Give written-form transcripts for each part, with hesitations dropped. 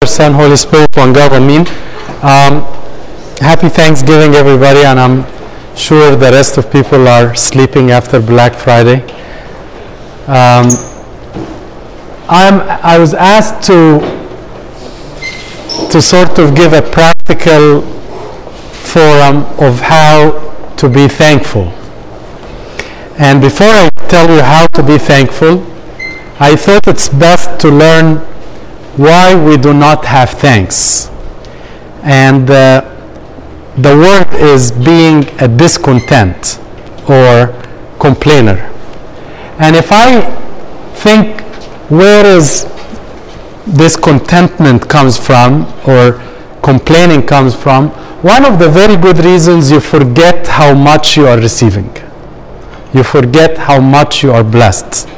Son, Holy Spirit, one God, Amen. Happy Thanksgiving, everybody, and I'm sure the rest of people are sleeping after Black Friday. I was asked to sort of give a practical forum of how to be thankful. And before I tell you how to be thankful, I thought it's best to learn why we do not have thanks. And the word is being a discontent or complainer. And if I think where is discontentment comes from or complaining comes from, one of the very good reasons you forget how much you are receiving. You forget how much you are blessed.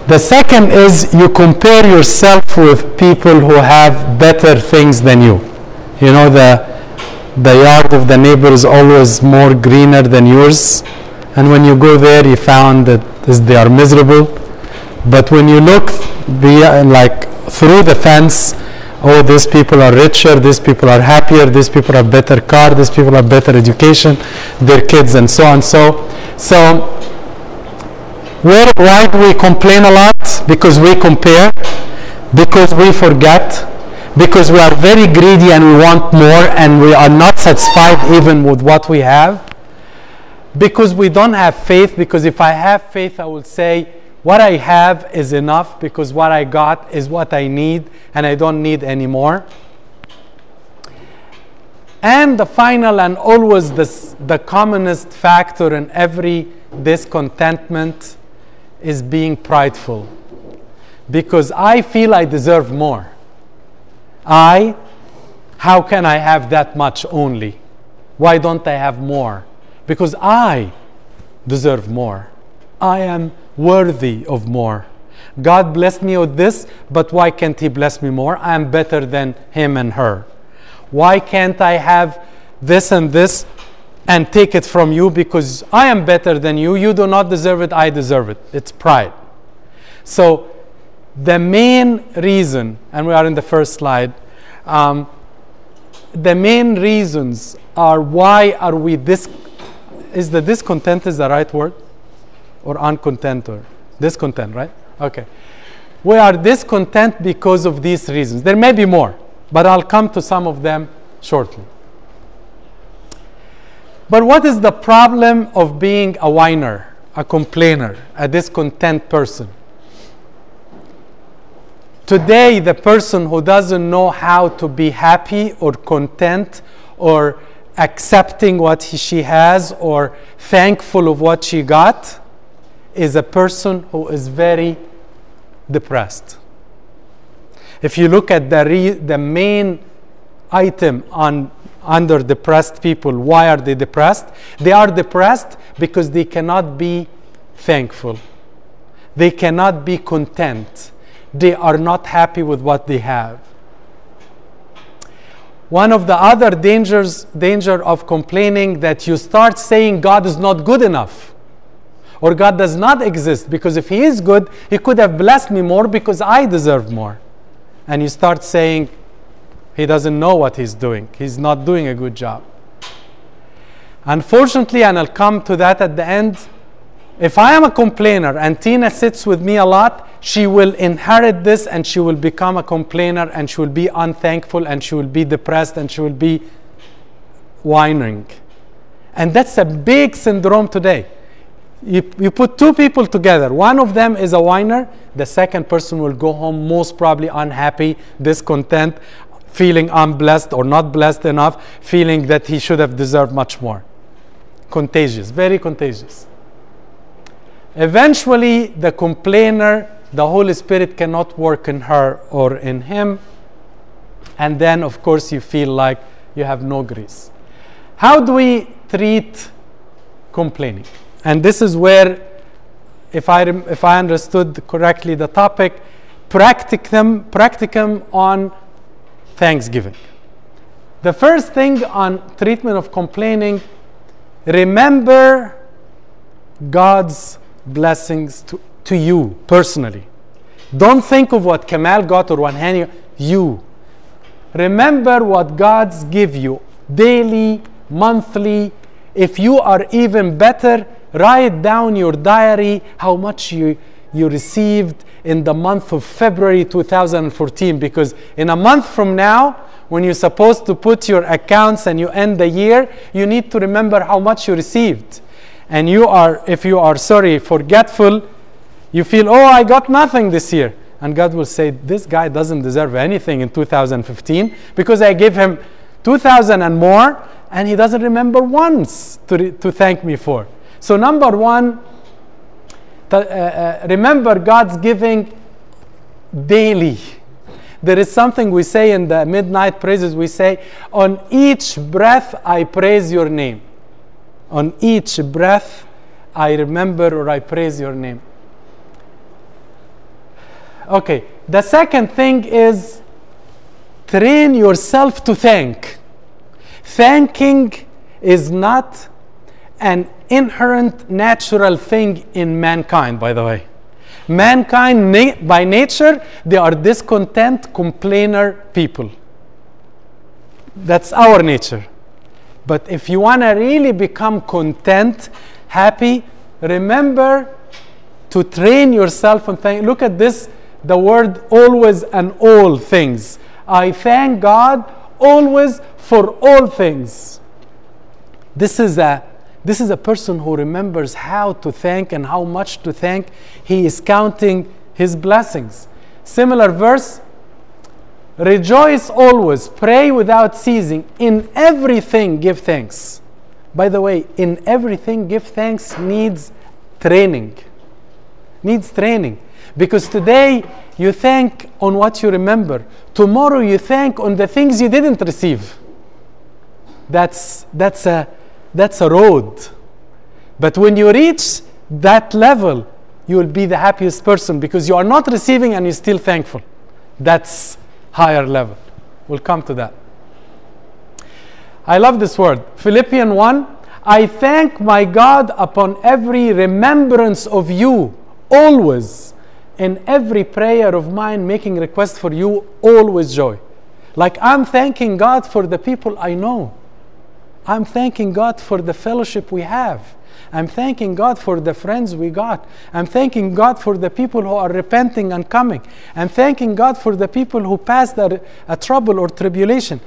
The second is you compare yourself with people who have better things than you. You know, the yard of the neighbor is always more greener than yours. And when you go there, you found that they are miserable. But when you look through the fence, oh, these people are richer, these people are happier, these people have better car, these people have better education, their kids, and so on. So why do we complain a lot? Because we compare, because we forget, because we are very greedy and we want more and we are not satisfied even with what we have, because we don't have faith. Because if I have faith, I will say what I have is enough, because what I got is what I need and I don't need any more. And the final and always the commonest factor in every discontentment is being prideful, because I feel I deserve more. How can I have that much only? Why don't I have more? Because I deserve more. I am worthy of more. God blessed me with this, but why can't He bless me more? I am better than him and her. Why can't I have this and this and take it from you? Because I am better than you. You do not deserve it. I deserve it. It's pride. So the main reason, and we are in the first slide, the main reasons are why are we is the discontent is the right word? Or uncontent or discontent, right? Okay. We are discontent because of these reasons. There may be more, but I'll come to some of them shortly. But what is the problem of being a whiner, a complainer, a discontent person? Today, the person who doesn't know how to be happy or content or accepting what she has or thankful of what she got is a person who is very depressed. If you look at the main item under depressed people, why are they depressed? They are depressed because they cannot be thankful. They cannot be content. They are not happy with what they have. One of the other danger of complaining that you start saying God is not good enough or God does not exist, because if He is good, He could have blessed me more because I deserve more. And you start saying He doesn't know what He's doing. He's not doing a good job. Unfortunately, and I'll come to that at the end, if I am a complainer and Tina sits with me a lot, she will inherit this and she will become a complainer and she will be unthankful and she will be depressed and she will be whining. And that's a big syndrome today. You put two people together. One of them is a whiner. The second person will go home most probably unhappy, discontent, feeling unblessed or not blessed enough, feeling that he should have deserved much more. Contagious, very contagious. Eventually, the complainer, the Holy Spirit cannot work in her or in him. And then, of course, you feel like you have no grace. How do we treat complaining? And this is where, if I understood correctly the topic, practicum on Thanksgiving. The first thing on treatment of complaining, remember God's blessings to you personally. Don't think of what Kamal got or what Hani. you. Remember what God's give you daily, monthly. If you are even better, write down your diary how much you received in the month of February 2014, because in a month from now, when you're supposed to put your accounts and you end the year, you need to remember how much you received. And if you are forgetful, you feel, oh, I got nothing this year. And God will say, this guy doesn't deserve anything in 2015 because I gave him 2,000 and more, and he doesn't remember once to thank me for. So number one, remember God's giving daily. There is something we say in the midnight praises. We say, on each breath I praise your name. On each breath I remember or I praise your name. Okay, the second thing is train yourself to thank. Thanking is not an inherent natural thing in mankind, by the way. Mankind, by nature, they are discontent, complainer people. That's our nature. But if you want to really become content, happy, remember to train yourself and thank. Look at this, the word always and all things. I thank God always for all things. This is a person who remembers how to thank and how much to thank. He is counting his blessings. Similar verse, rejoice always, pray without ceasing, in everything give thanks. By the way, in everything give thanks needs training. Needs training. Because today you thank on what you remember. Tomorrow you thank on the things you didn't receive. That's a road. But when you reach that level, you will be the happiest person because you are not receiving and you're still thankful. That's higher level. We'll come to that. I love this word. Philippians 1, I thank my God upon every remembrance of you, always, in every prayer of mine, making request for you, always joy. Like I'm thanking God for the people I know. I'm thanking God for the fellowship we have. I'm thanking God for the friends we got. I'm thanking God for the people who are repenting and coming. I'm thanking God for the people who passed a trouble or tribulation.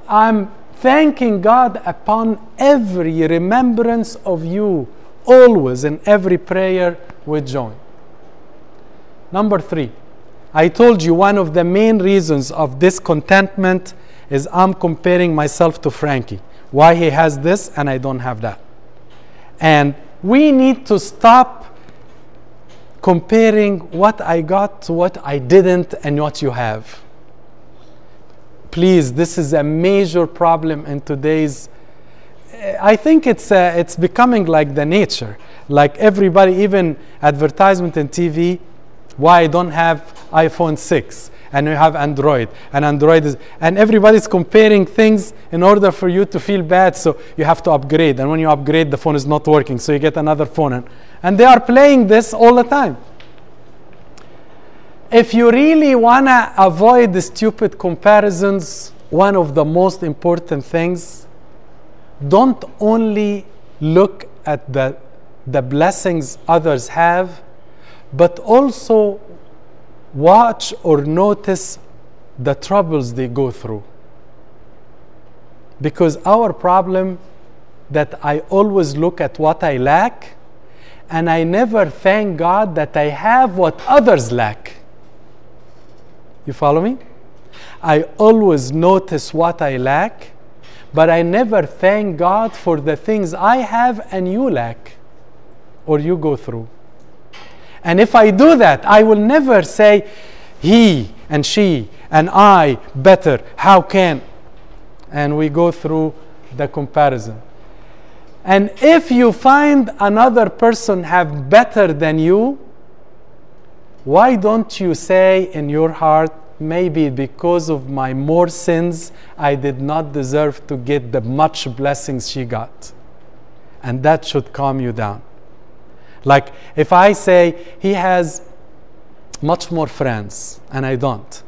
I'm thanking God upon every remembrance of you, always in every prayer with joy. Number 3, I told you one of the main reasons of discontentment is I'm comparing myself to Frankie. Why he has this and I don't have that. And we need to stop comparing what I got to what I didn't and what you have. Please, this is a major problem in today's. I think it's becoming like the nature. Like everybody, even advertisement and TV, why I don't have iPhone 6 and you have Android, and Android is, and everybody's comparing things in order for you to feel bad, so you have to upgrade, and when you upgrade the phone is not working, so you get another phone, and they are playing this all the time. If you really want to avoid the stupid comparisons, one of the most important things, don't only look at the blessings others have, but also watch or notice the troubles they go through. Because our problem that I always look at what I lack, and I never thank God that I have what others lack. You follow me? I always notice what I lack, but I never thank God for the things I have and you lack or you go through. And if I do that, I will never say, he and she and I better, how can? And we go through the comparison. And if you find another person have better than you, why don't you say in your heart, maybe because of my more sins, I did not deserve to get the much blessings she got. And that should calm you down. Like if I say he has much more friends and I don't,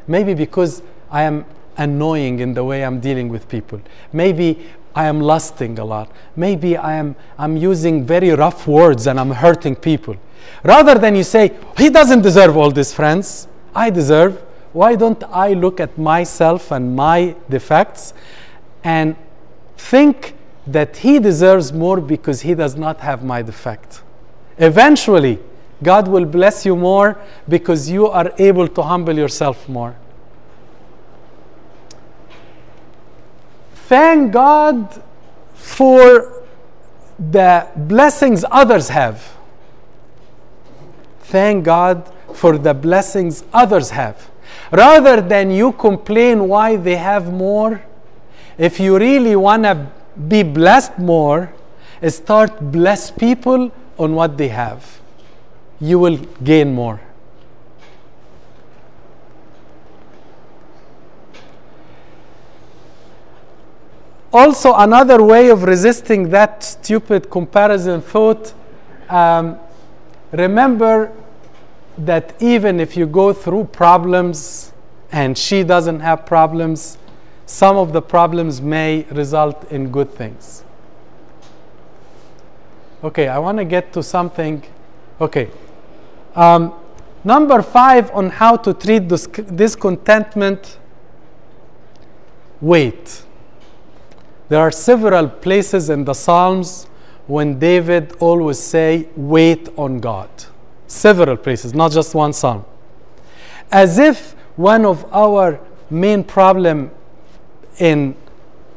Maybe because I am annoying in the way I'm dealing with people. Maybe I am lusting a lot. Maybe I'm using very rough words and I'm hurting people. Rather than you say, he doesn't deserve all this, friends. I deserve. Why don't I look at myself and my defects and think that he deserves more because he does not have my defect? Eventually, God will bless you more because you are able to humble yourself more. Thank God for the blessings others have. Thank God for the blessings others have. Rather than you complain why they have more, if you really want to be blessed more, start bless people on what they have. You will gain more. Also, another way of resisting that stupid comparison thought, remember that even if you go through problems and she doesn't have problems, some of the problems may result in good things. Okay, I want to get to something. Okay. Number 5 on how to treat discontentment. Wait. There are several places in the Psalms when David always say, wait on God. Several places, not just one Psalm. As if one of our main problem in,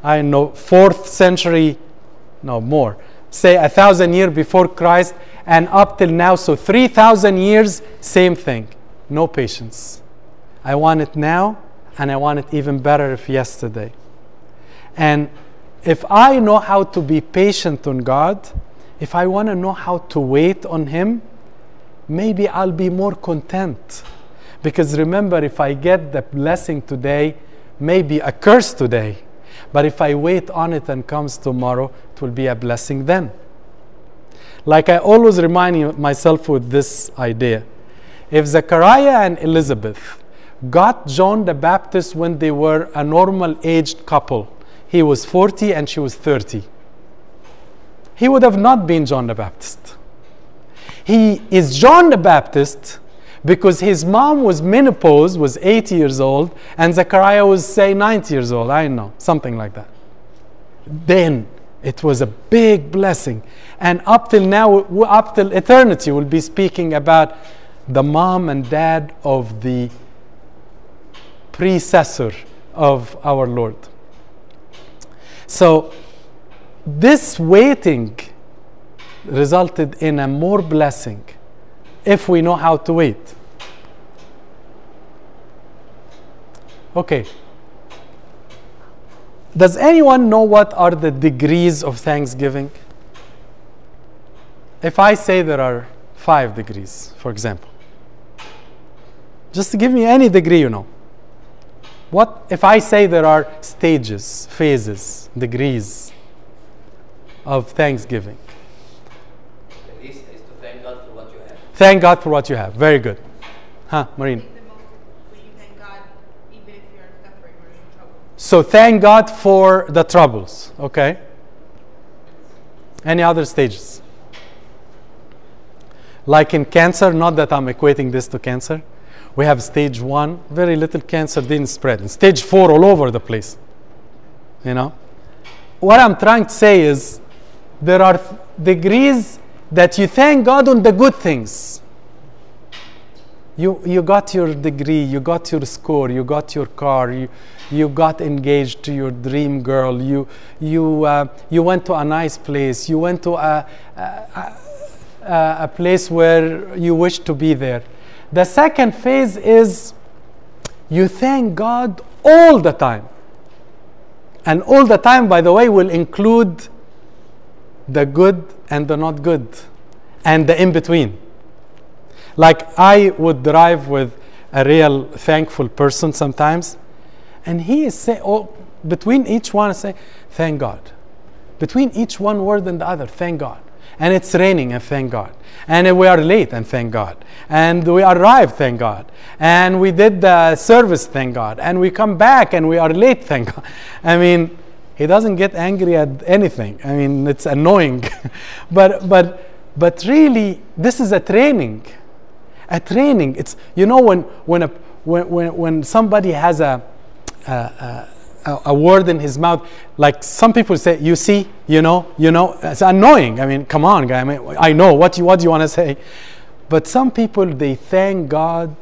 4th century, no more, say 1,000 years before Christ and up till now, so 3,000 years, same thing. No patience. I want it now, and I want it even better if yesterday. And if I know how to be patient on God, if I want to know how to wait on Him, maybe I'll be more content. Because remember, if I get the blessing today, maybe a curse today. But if I wait on it and comes tomorrow, it will be a blessing then. Like I always remind myself with this idea. If Zechariah and Elizabeth got John the Baptist when they were a normal aged couple, he was 40 and she was 30, he would have not been John the Baptist. He is John the Baptist because his mom was menopause, was 80 years old, and Zechariah was, say, 90 years old. I don't know, something like that. Then it was a big blessing. And up till now, up till eternity, we'll be speaking about the mom and dad of the predecessor of our Lord. So this waiting resulted in a more blessing if we know how to wait. Okay. Does anyone know what are the degrees of thanksgiving? If I say there are 5 degrees, for example, just give me any degree you know. What if I say there are stages, phases, degrees of thanksgiving? The least is to thank God for what you have. Thank God for what you have. Very good. Maureen? I think the most is when you thank God even if you're suffering or in trouble. So thank God for the troubles. Okay. Any other stages? Like in cancer, not that I'm equating this to cancer. We have stage 1, very little cancer didn't spread. And stage 4, all over the place. You know? What I'm trying to say is, there are degrees that you thank God on the good things. You got your degree, you got your score, you got your car, you got engaged to your dream girl, you went to a nice place, you went to a place where you wish to be there. The second phase is you thank God all the time. And all the time, by the way, will include the good and the not good and the in-between. Like I would drive with a real thankful person sometimes, and he is saying, between each one, say, thank God. Between each one word and the other, thank God. And it's raining, and thank God. And we are late, and thank God. And we arrived, thank God. And we did the service, thank God. And we come back, and we are late, thank God. I mean, he doesn't get angry at anything. I mean, it's annoying. but really, this is a training. A training. It's, you know, when somebody has a word in his mouth, like some people say, you see, you know, it's annoying. I mean, come on, guy. I mean, I know what do you want to say, but some people, they thank God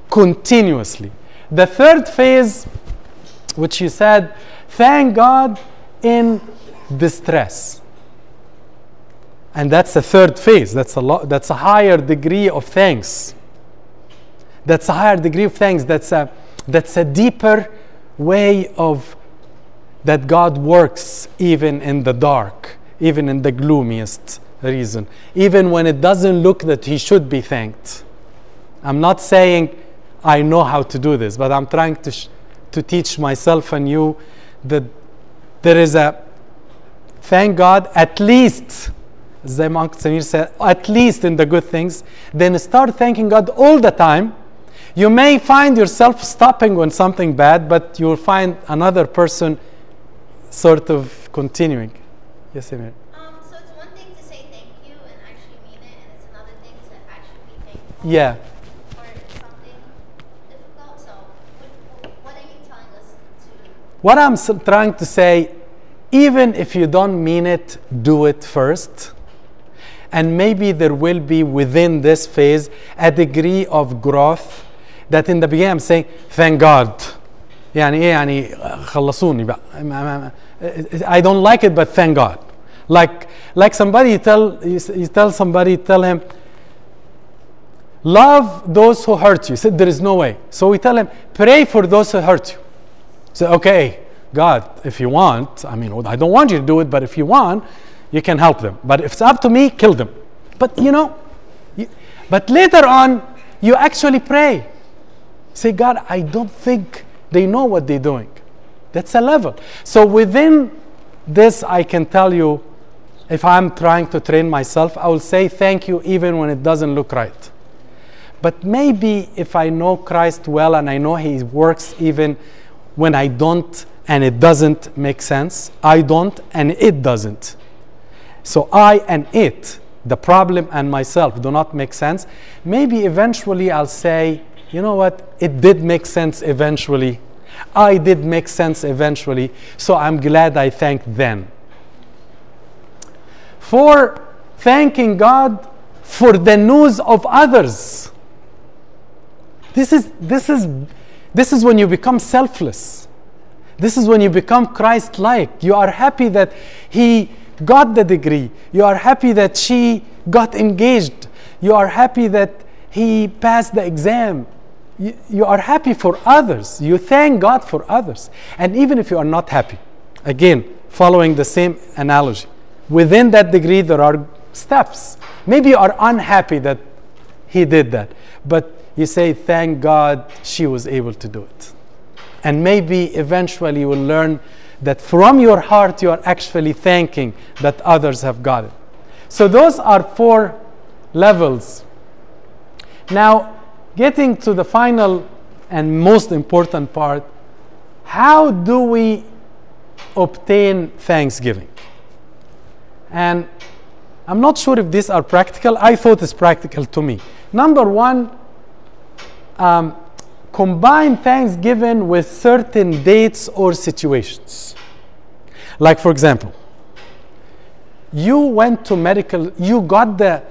continuously. The third phase, which you said, thank God in distress, and that's the third phase. That's a higher degree of thanks. That's a higher degree of thanks. That's a deeper way of that God works even in the dark, even in the gloomiest reason, even when it doesn't look that he should be thanked. I'm not saying I know how to do this, but I'm trying to teach myself and you that there is a thank God, at least, as Monk Samir said, at least in the good things. Then start thanking God all the time. You may find yourself stopping when something bad, but you'll find another person sort of continuing. Yes, Amir. So it's one thing to say thank you and actually mean it, and it's another thing to actually be thankful Yeah. for something difficult. So what are you telling us to? What I'm trying to say, even if you don't mean it, do it first. And maybe there will be within this phase a degree of growth that in the beginning I'm saying, thank God. يعني خلصوني بقى. I don't like it, but thank God. Like somebody, you tell somebody, tell him, love those who hurt you. He said, there is no way. So we tell him, pray for those who hurt you. So, okay, God, if you want, I mean, I don't want you to do it, but if you want, you can help them. But if it's up to me, kill them. But but later on, you actually pray. Say, God, I don't think they know what they're doing. That's a level. So within this, I can tell you, if I'm trying to train myself, I will say thank you even when it doesn't look right. But maybe if I know Christ well and I know he works even when I don't and it doesn't make sense, I don't and it doesn't. So I and it, the problem and myself, do not make sense. Maybe eventually I'll say, you know what, it did make sense eventually. I did make sense eventually, so I'm glad I thanked then. For thanking God for the news of others. This is when you become selfless. This is when you become Christ-like. You are happy that he got the degree. You are happy that she got engaged. You are happy that he passed the exam. You are happy for others. You thank God for others. And even if you are not happy, again, following the same analogy, within that degree there are steps. Maybe you are unhappy that he did that, but you say, thank God she was able to do it. And maybe eventually you will learn that from your heart you are actually thanking that others have got it. So those are 4 levels. Now, getting to the final and most important part, how do we obtain thanksgiving? And I'm not sure if these are practical. I thought it's practical to me. Number 1, combine thanksgiving with certain dates or situations. Like, for example, you went to you got the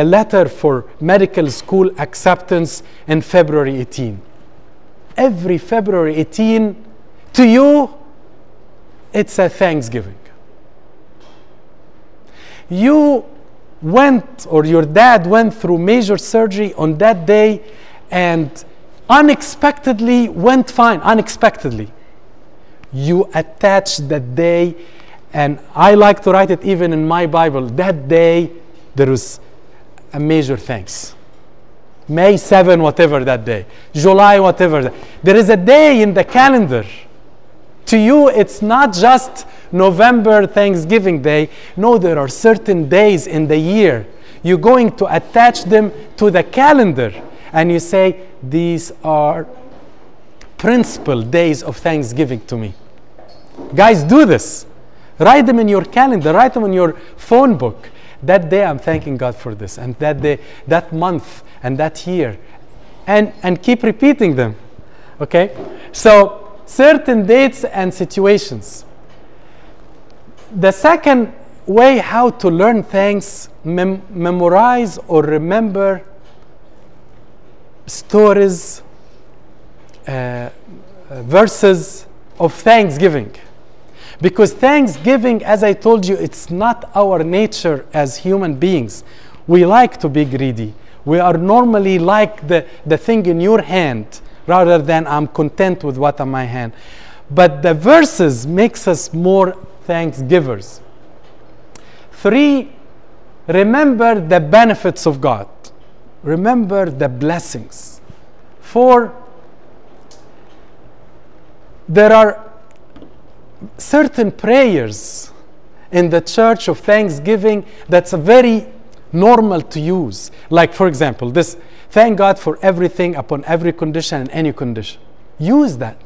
letter for medical school acceptance in February 18. Every February 18, to you, it's a Thanksgiving. You went, or your dad went through major surgery on that day and unexpectedly went fine, unexpectedly. You attach that day, and I like to write it even in my Bible, that day there was a major thanks. May 7, whatever that day. July, whatever. There is a day in the calendar. To you, it's not just November Thanksgiving Day. No, there are certain days in the year. You're going to attach them to the calendar. And you say, these are principal days of Thanksgiving to me. Guys, do this. Write them in your calendar. Write them in your phone book. That day I'm thanking God for this. And that day, that month, and that year. And keep repeating them. Okay? So, certain dates and situations. The second way how to learn thanks, memorize or remember stories, verses of thanksgiving. Because thanksgiving, as I told you, it's not our nature as human beings. We like to be greedy. We are normally like the thing in your hand rather than I'm content with what in my hand. But the verses makes us more thanksgivers. 3, remember the benefits of God. Remember the blessings. 4, there are certain prayers in the church of thanksgiving that's very normal to use. Like, for example, this, thank God for everything upon every condition and any condition. Use that.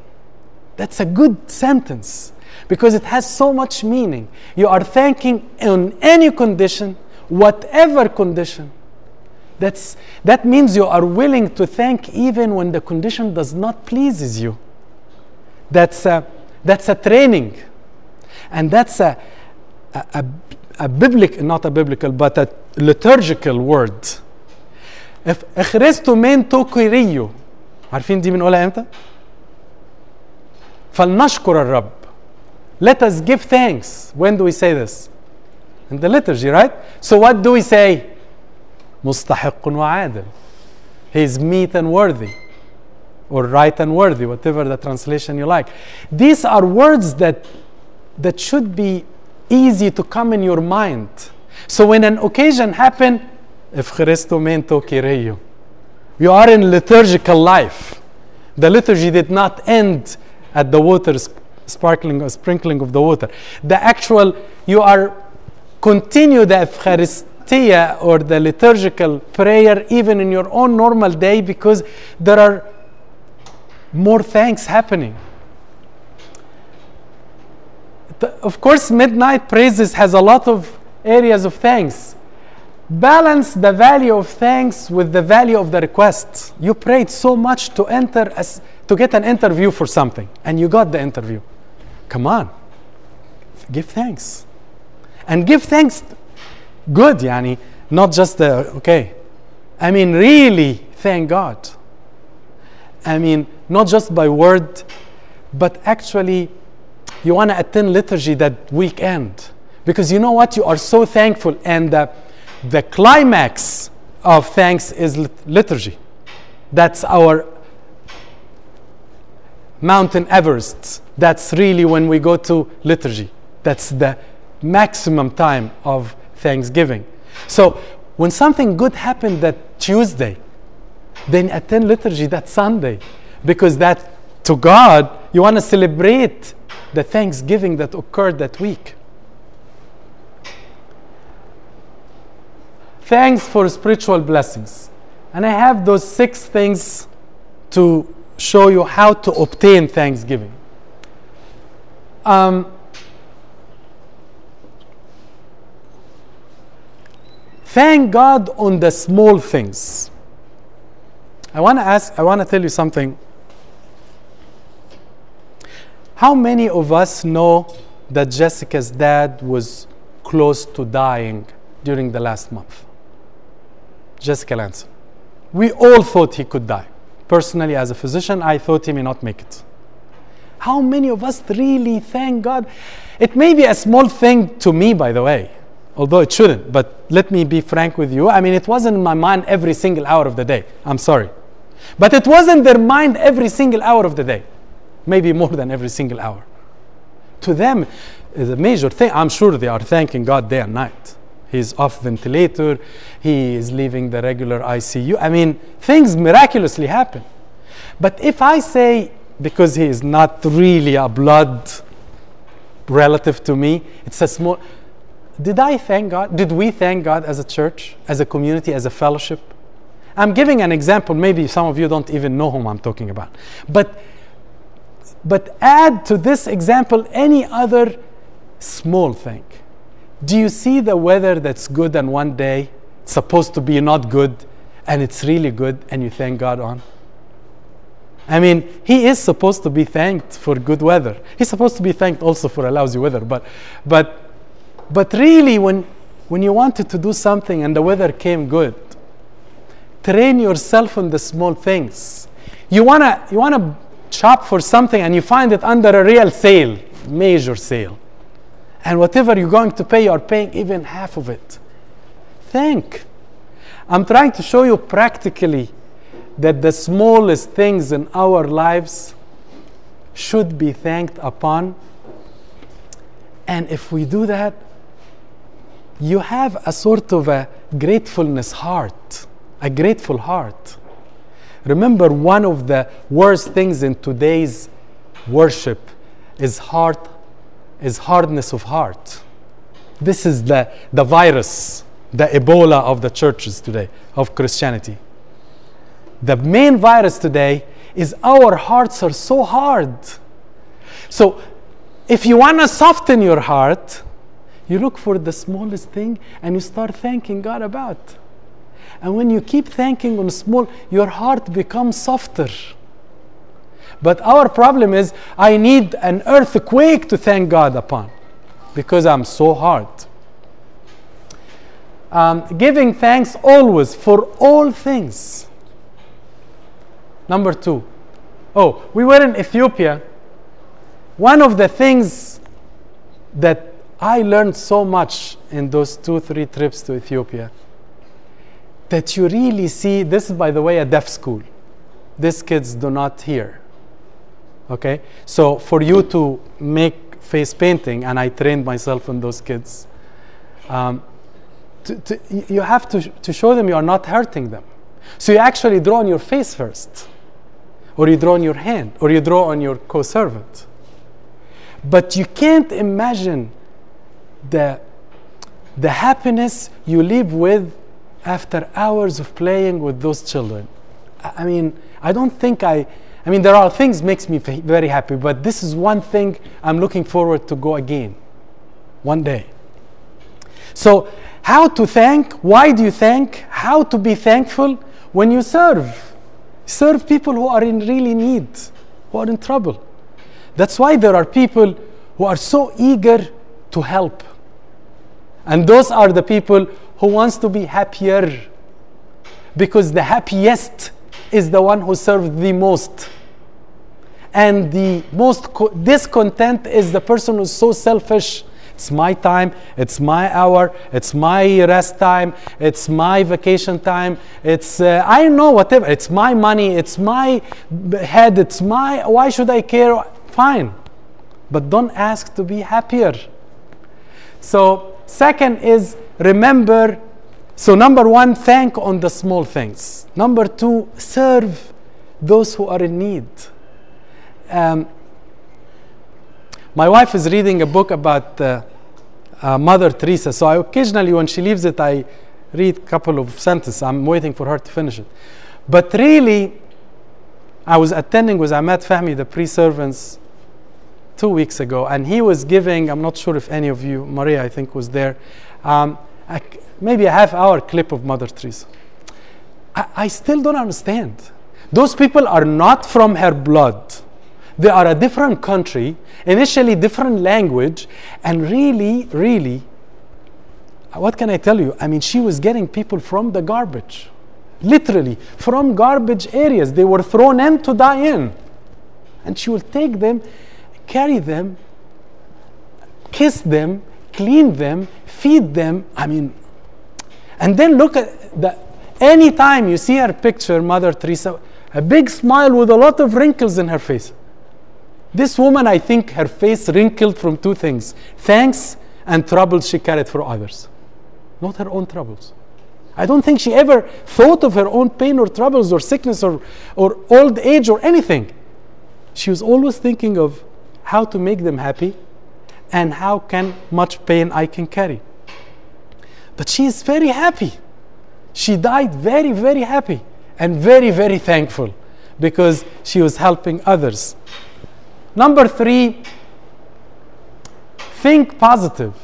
That's a good sentence because it has so much meaning. You are thanking on any condition, whatever condition. That means you are willing to thank even when the condition does not pleases you. That's a training. And that's a biblical, not a biblical, but a liturgical word. اخرستمنتو كيريو. عارفين دي بنقولها امتى؟ فلنشكر الرب. Let us give thanks. When do we say this? In the liturgy, right? So what do we say? مستحق وعادل. He is meet and worthy. Or right and worthy, whatever the translation you like. These are words that should be easy to come in your mind. So when an occasion happens, you are in liturgical life. The liturgy did not end at the water sparkling or sprinkling of the water. The actual, you are continue the Eucharistia or the liturgical prayer even in your own normal day because there are more thanks happening. Of course, midnight praises has a lot of areas of thanks. Balance the value of thanks with the value of the request. You prayed so much to get an interview for something, and you got the interview. Come on, give thanks, and give thanks. Good, yani, not just okay. I mean, really, thank God. I mean, not just by word, but actually, you want to attend liturgy that weekend. Because you know what? You are so thankful. And the climax of thanks is liturgy. That's our Mountain Everest. That's really when we go to liturgy. That's the maximum time of thanksgiving. So when something good happened that Tuesday, then attend liturgy that Sunday. Because that, to God, you want to celebrate the thanksgiving that occurred that week. Thanks for spiritual blessings. And I have those 6 things to show you how to obtain thanksgiving. Thank God on the small things. I want to tell you something. How many of us know that Jessica's dad was close to dying during the last month? Jessica Lanson. We all thought he could die. Personally, as a physician, I thought he may not make it. How many of us really thank God? It may be a small thing to me, by the way, although it shouldn't, but let me be frank with you. I mean, it wasn't in my mind every single hour of the day. I'm sorry. But it was in their mind every single hour of the day. Maybe more than every single hour. To them, is a major thing. I'm sure they are thanking God day and night. He's off ventilator. He is leaving the regular ICU. I mean, things miraculously happen. But if I say, because he is not really a blood relative to me. It's a small. Did I thank God? Did we thank God as a church, as a community, as a fellowship? I'm giving an example. Maybe some of you don't even know whom I'm talking about. But add to this example any other small thing. Do you see the weather that's good and one day it's supposed to be not good and it's really good and you thank God on? I mean, he is supposed to be thanked for good weather. He's supposed to be thanked also for a lousy weather. But really, when you wanted to do something and the weather came good, train yourself on the small things. You wanna shop for something and you find it under a real sale, major sale. And whatever you're going to pay, you're paying even half of it. Thank. I'm trying to show you practically that the smallest things in our lives should be thanked upon. And if we do that, you have a sort of a gratefulness heart, a grateful heart. Remember, one of the worst things in today's worship is hardness of heart. This is the virus, the Ebola of the churches today, of Christianity. The main virus today is our hearts are so hard. So if you want to soften your heart, you look for the smallest thing and you start thanking God about. And when you keep thanking on small, your heart becomes softer. But our problem is, I need an earthquake to thank God upon because I'm so hard. Giving thanks always for all things. Number 2. Oh, we were in Ethiopia. One of the things that I learned so much in those 2-3 trips to Ethiopia, that you really see, this is, by the way, a deaf school. These kids do not hear. Okay? So for you to make face painting, and I trained myself on those kids, you have to show them you are not hurting them. So you actually draw on your face first, or you draw on your hand, or you draw on your co-servant. But you can't imagine the happiness you live with after hours of playing with those children. I mean, there are things makes me very happy, but this is one thing I'm looking forward to go again one day. So how to thank? Why do you thank? How to be thankful? When you serve people who are in really need, who are in trouble. That's why there are people who are so eager to help. And those are the people who wants to be happier, because the happiest is the one who served the most. And the most discontent is the person who's so selfish. It's my time, it's my hour, it's my rest time, it's my vacation time, it's, I know, whatever, it's my money, it's my head, it's my, why should I care? Fine. But don't ask to be happier. So, second is remember, so number 1, thank on the small things. Number 2, serve those who are in need. My wife is reading a book about Mother Teresa, so I occasionally, when she leaves it, I read a couple of sentences. I'm waiting for her to finish it. But really, I was attending with Ahmed Fahmy, the pre-servants, 2 weeks ago, and he was giving, I'm not sure if any of you, Maria I think was there, maybe a half-hour clip of Mother Teresa. I still don't understand. Those people are not from her blood. They are a different country, initially different language, and really, what can I tell you? I mean, she was getting people from the garbage, literally, from garbage areas. They were thrown in to die in. And she will take them, carry them, kiss them, clean them, feed them. I mean, and then look at anytime you see her picture, Mother Teresa, a big smile with a lot of wrinkles in her face. This woman, I think her face wrinkled from 2 things: thanks and troubles she carried for others, not her own troubles. I don't think she ever thought of her own pain or troubles or sickness or old age or anything. She was always thinking of how to make them happy and how can much pain I can carry. But she is very happy. She died very, very happy and very, very thankful because she was helping others. Number 3, think positive.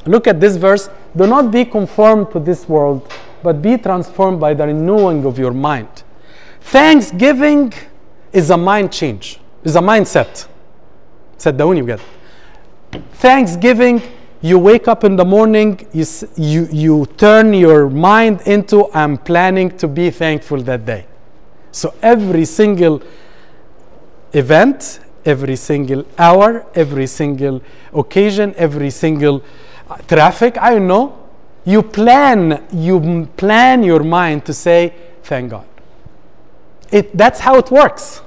Look at this verse. Do not be conformed to this world, but be transformed by the renewing of your mind. Thanksgiving is a mind change, is a mindset. صدقوني بجد. Thanksgiving, you wake up in the morning, you turn your mind into, I'm planning to be thankful that day. So every single event, every single hour, every single occasion, every single traffic, I don't know, you plan your mind to say, thank God. That's how it works.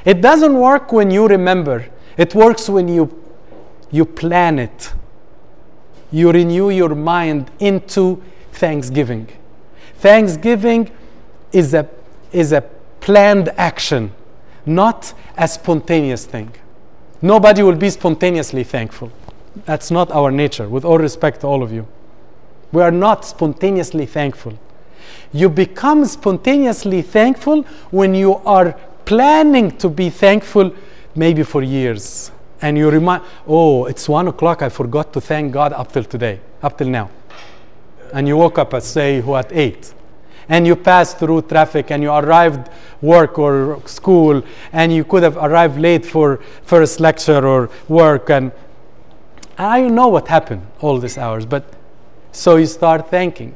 It doesn't work when you remember. It works when you plan it. You renew your mind into thanksgiving. Thanksgiving is a planned action, not a spontaneous thing. Nobody will be spontaneously thankful. That's not our nature, with all respect to all of you. We are not spontaneously thankful. You become spontaneously thankful when you are planning to be thankful maybe for years. And you remind, oh, it's 1 o'clock, I forgot to thank God up till today, up till now. And you woke up at, say, at 8. And you passed through traffic and you arrived work or school and you could have arrived late for first lecture or work. And I don't know what happened all these hours, but so you start thanking.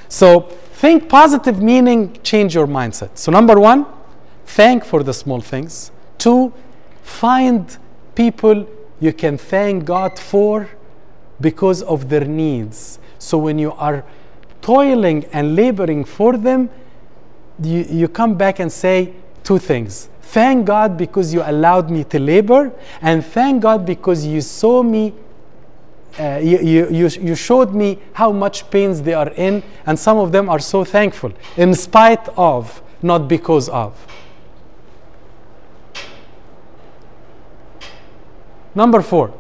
So think positive, meaning change your mindset. So number 1, thank for the small things. 2, find people you can thank God for because of their needs. So when you are toiling and laboring for them, you come back and say 2 things. Thank God because you allowed me to labor, and thank God because you saw me, you showed me how much pains they are in, and some of them are so thankful, in spite of, not because of. Number 4,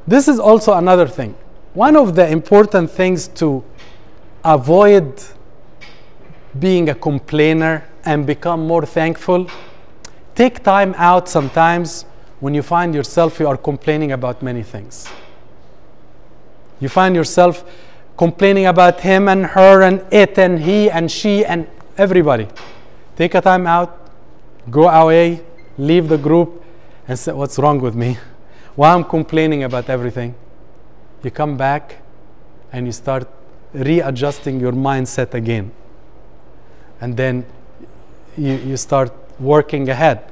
this is also another thing. One of the important things to avoid being a complainer and become more thankful, take time out sometimes when you find yourself you are complaining about many things. You find yourself complaining about him and her and it and he and she and everybody. Take a time out, go away, leave the group, and say, what's wrong with me? Why I'm complaining about everything? You come back and you start readjusting your mindset again. And then you start working ahead.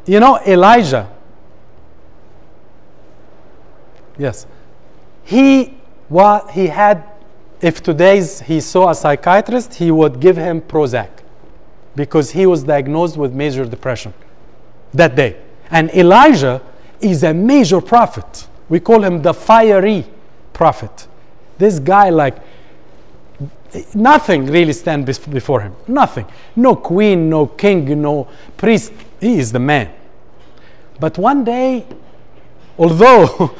Elijah. Yes. He had, if today's he saw a psychiatrist, he would give him Prozac, because he was diagnosed with major depression that day. And Elijah is a major prophet. We call him the fiery prophet. This guy, like, nothing really stands before him. Nothing. No queen, no king, no priest. He is the man. But one day, although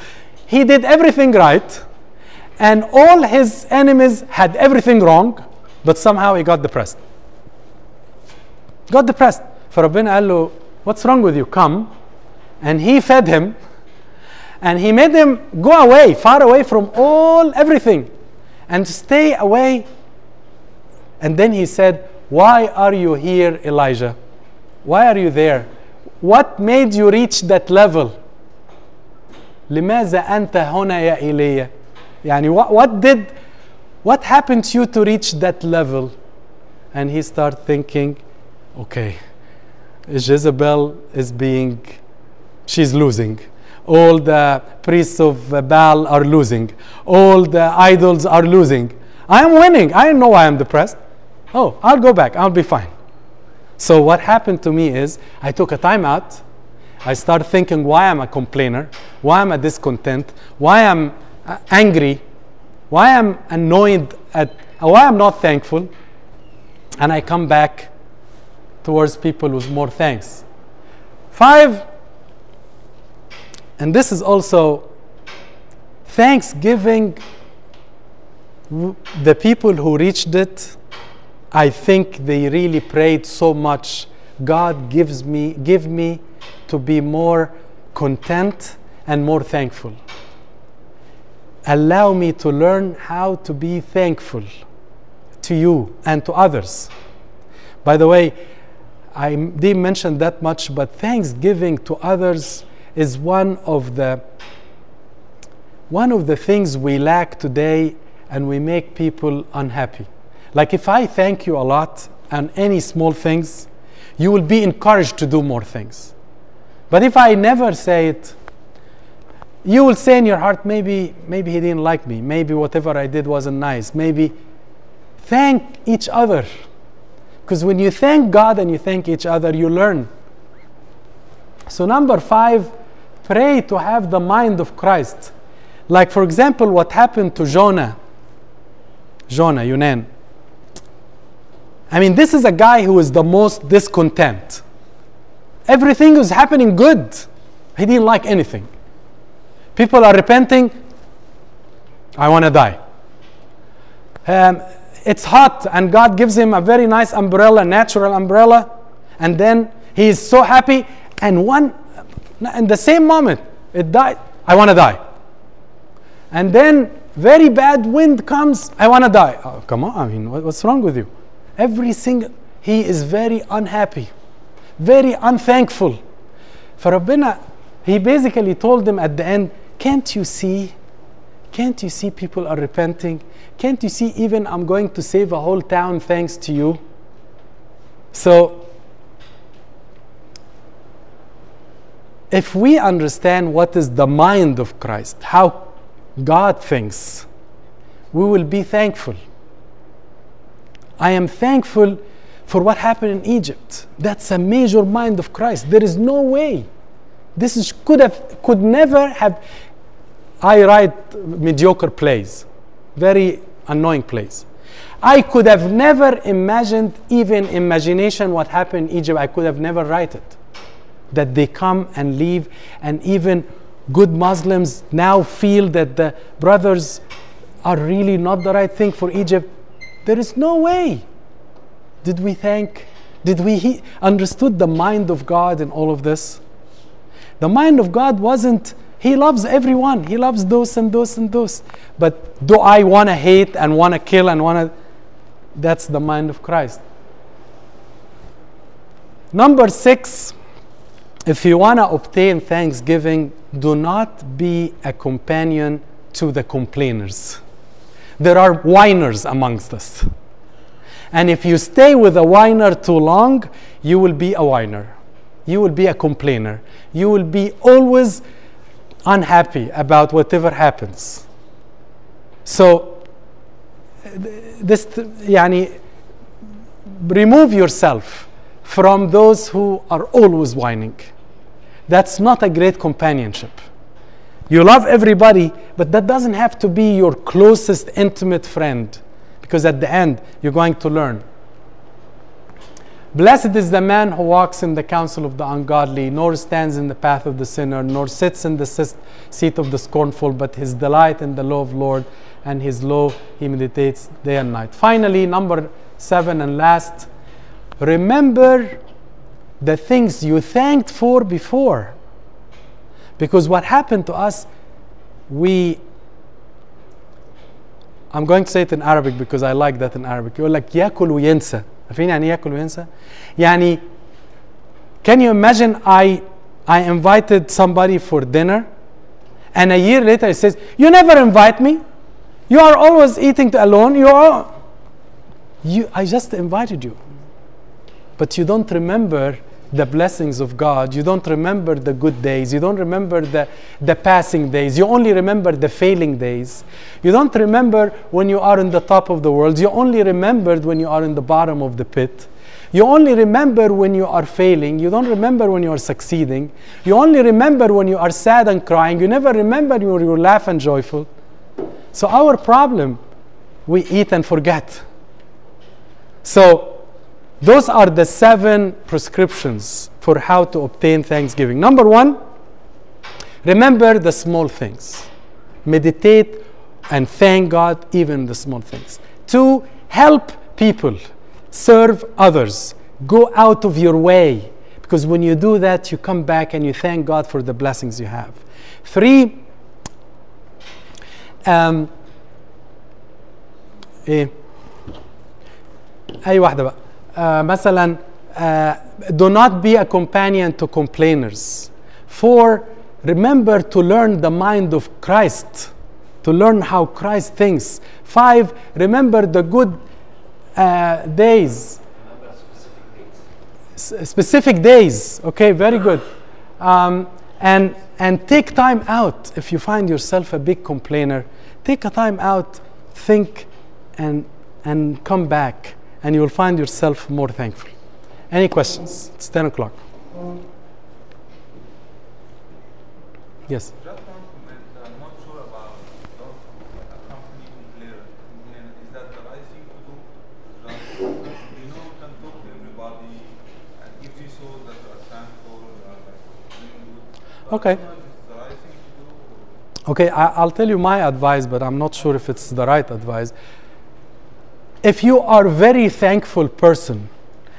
he did everything right, and all his enemies had everything wrong, but somehow he got depressed. Got depressed. فربنا قال له, what's wrong with you? Come. And he fed him, and he made him go away, far away from everything, and stay away. And then he said, why are you here, Elijah? Why are you there? What made you reach that level? لماذا أنت هنا يا إيليا? يعني what happened to you to reach that level? And he started thinking, okay, Jezebel she's losing. All the priests of Baal are losing. All the idols are losing. I am winning. I don't know why I'm depressed. Oh, I'll go back. I'll be fine. So what happened to me is I took a time out. I started thinking why I'm a complainer, why I'm a discontent, why I'm angry, why I'm annoyed why I'm not thankful. And I come back towards people with more thanks. 5, and this is also Thanksgiving. The people who reached it, I think they really prayed so much. God give me to be more content and more thankful. Allow me to learn how to be thankful to you and to others. By the way, I didn't mention that much, but thanksgiving to others is one of the things we lack today, and we make people unhappy. Like if I thank you a lot on any small things, you will be encouraged to do more things. But if I never say it, you will say in your heart, maybe he didn't like me, maybe whatever I did wasn't nice, maybe. Thank each other. Because when you thank God and you thank each other, you learn. So number 5, pray to have the mind of Christ. Like for example, what happened to Jonah, Yunan. I mean, this is a guy who is the most discontent. Everything was happening good. He didn't like anything. People are repenting. I want to die. It's hot, and God gives him a very nice umbrella, natural umbrella, and then he is so happy, and in the same moment, it died. I want to die. And then very bad wind comes. I want to die. Oh, come on, I mean, what's wrong with you? He is very unhappy, very unthankful. For Rabbina, he basically told them at the end, can't you see people are repenting? Can't you see even I'm going to save a whole town thanks to you? So, if we understand what is the mind of Christ, how God thinks, we will be thankful. I am thankful for what happened in Egypt. That's a major mind of Christ. There is no way. Could never have. I write mediocre plays, very annoying plays. I could have never imagined, even imagination, what happened in Egypt. I could have never write it. That they come and leave, and even good Muslims now feel that the brothers are really not the right thing for Egypt. There is no way. Did we understood the mind of God in all of this? The mind of God wasn't, he loves everyone. He loves those and those and those. But do I want to hate and want to kill and want to? That's the mind of Christ. Number 6, if you want to obtain thanksgiving, do not be a companion to the complainers. There are whiners amongst us. And if you stay with a whiner too long, you will be a whiner. You will be a complainer. You will be always unhappy about whatever happens. So, remove yourself from those who are always whining. That's not a great companionship. You love everybody, but that doesn't have to be your closest intimate friend, because at the end, you're going to learn. Blessed is the man who walks in the counsel of the ungodly, nor stands in the path of the sinner, nor sits in the seat of the scornful, but his delight in the law of the Lord, and his law he meditates day and night. Finally, number 7 and last, remember the things you thanked for before. Because what happened to us, I'm going to say it in Arabic because I like that in Arabic. You're like ياكل وينسى. عارفين يعني ياكل وينسى؟ يعني can you imagine I invited somebody for dinner, and a year later he says, you never invite me. You are always eating alone. I just invited you. But you don't remember the blessings of God. You don't remember the good days. You don't remember the passing days. You only remember the failing days. You don't remember when you are in the top of the world. You only remembered when you are in the bottom of the pit. You only remember when you are failing. You don't remember when you are succeeding. You only remember when you are sad and crying. You never remember when you laugh and joyful. So our problem, we eat and forget. So Those are the 7 prescriptions for how to obtain thanksgiving. Number 1, remember the small things. Meditate and thank God even the small things. 2, help people. Serve others. Go out of your way. Because when you do that, you come back and you thank God for the blessings you have. 3, أي واحدة بقى. مثلا do not be a companion to complainers. 4, remember to learn the mind of Christ, to learn how Christ thinks. 5, remember the good days. Remember specific dates. Specific days. Okay, very good. And take time out. If you find yourself a big complainer, take a time out, think, and come back, and you will find yourself more thankful. Any questions? It's 10 o'clock. Yes? Just one comment. I'm not sure about accompanying complainer. Is that the right thing to do? Just, you know, you can talk to everybody, and if you show that you are thankful, doing good. Okay. Is the right thing to do? Okay, I'll tell you my advice, but I'm not sure if it's the right advice. If you are a very thankful person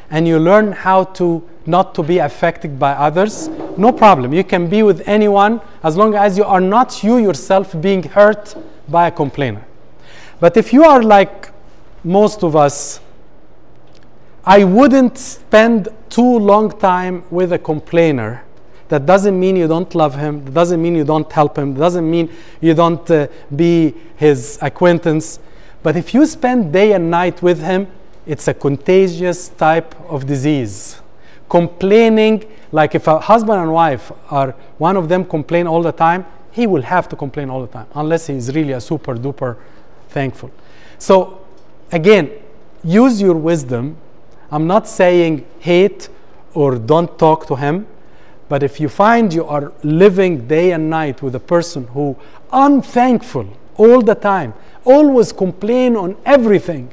and you learn how to not to be affected by others, no problem. You can be with anyone as long as you are not you yourself being hurt by a complainer. But if you are like most of us, I wouldn't spend too long time with a complainer. That doesn't mean you don't love him. That doesn't mean you don't help him. That doesn't mean you don't be his acquaintance. But if you spend day and night with him, it's a contagious type of disease. Complaining, like if a husband and wife are, one of them complain all the time, he will have to complain all the time, unless he's really a super duper thankful. So again, use your wisdom. I'm not saying hate or don't talk to him, but if you find you are living day and night with a person who unthankful all the time, always complain on everything,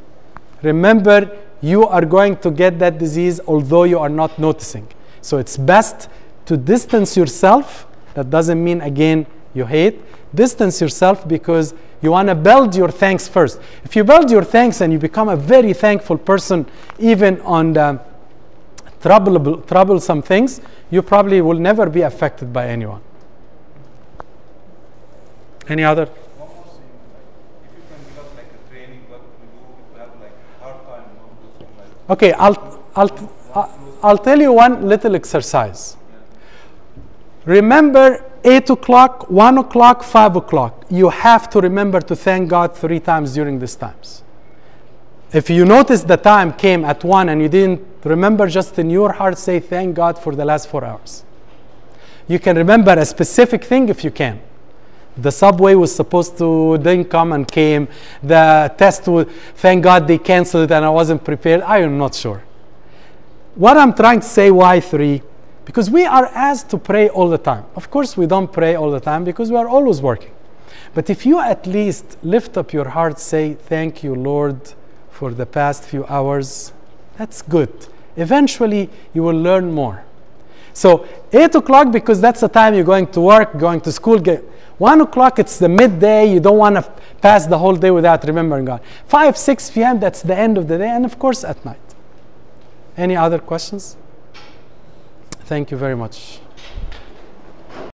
remember you are going to get that disease although you are not noticing. So it's best to distance yourself. That doesn't mean again you hate. Distance yourself because you want to build your thanks first. If you build your thanks and you become a very thankful person even on the troublesome things, you probably will never be affected by anyone. Any other? One more thing, if you can give us like a training, what to do if we have like a hard time, Okay, I'll tell you one little exercise. Remember 8 o'clock, 1 o'clock, 5 o'clock. You have to remember to thank God 3 times during these times. If you notice the time came at 1 and you didn't remember, just in your heart say thank God for the last 4 hours. You can remember a specific thing if you can. The subway was supposed to didn't come and came. The test would, thank God they canceled it and I wasn't prepared. I am not sure. What I'm trying to say, why 3? Because we are asked to pray all the time. Of course, we don't pray all the time because we are always working. But if you at least lift up your heart, say, thank you, Lord, for the past few hours, that's good. Eventually, you will learn more. So 8 o'clock, because that's the time you're going to work, going to school. 1 o'clock, it's the midday. You don't want to pass the whole day without remembering God. 5, 6 p.m., that's the end of the day. And of course, at night. Any other questions? Thank you very much.